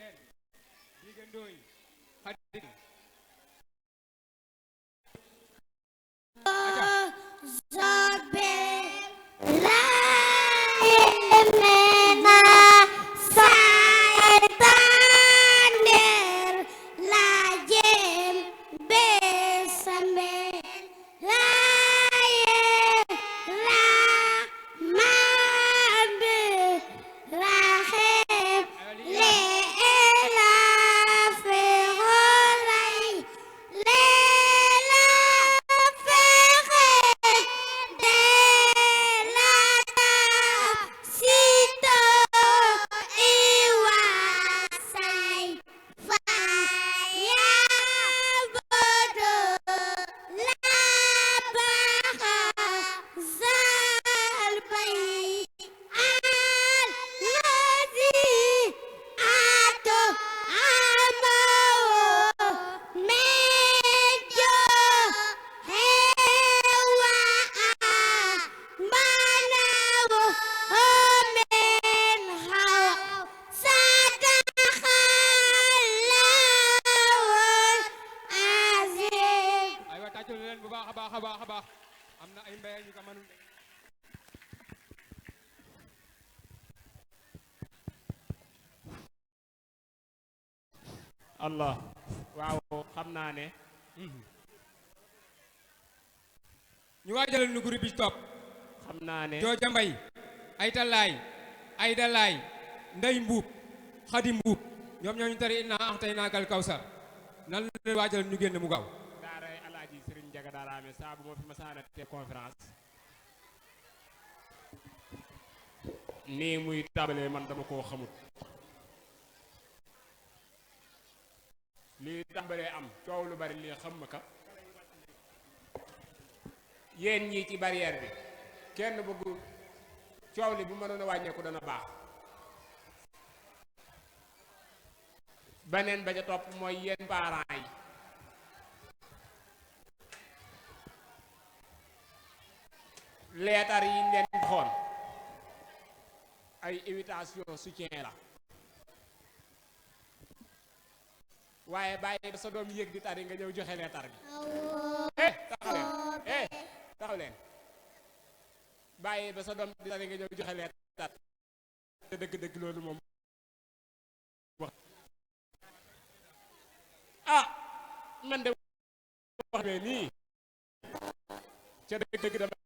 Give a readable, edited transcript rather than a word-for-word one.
leen diggandooy xarit am na ay mbéy yu ko mënul Allah waaw xam naa ne ñu waajalal nu groupe bi topp xam naa ne Jooja Mbay ay talaay ay dalaay nday mbuub xadi mbuub ñoom ñoo ñu tari inna a'taynaakal kawsar nan leen waajalal ñu génn mu gaaw daaray alaaji Sëriñ Njaga Daraame saa bu ma fi masaana te conférence nii muy tàmbalee man dama koo xamut lii tàmbalee am coow lu bari lii xam ma ka yéen ñii ci barrière bi kenn bëggu coow li bu mënoon a wàññeeku dana baax beneen ba ca topp mooy yéen parents yi leetar yi leen joxoon ay invitation soutien la waaye bàyyi ba sa doom yéeg di tari nga ñëw joxe leetar bi taxaw leen bàyyi ba sa doom di tari nga ñëw joxe leetar te dëgg-dëgg loolu moom wax man de wax bee nii ca dëgg-dëgg dama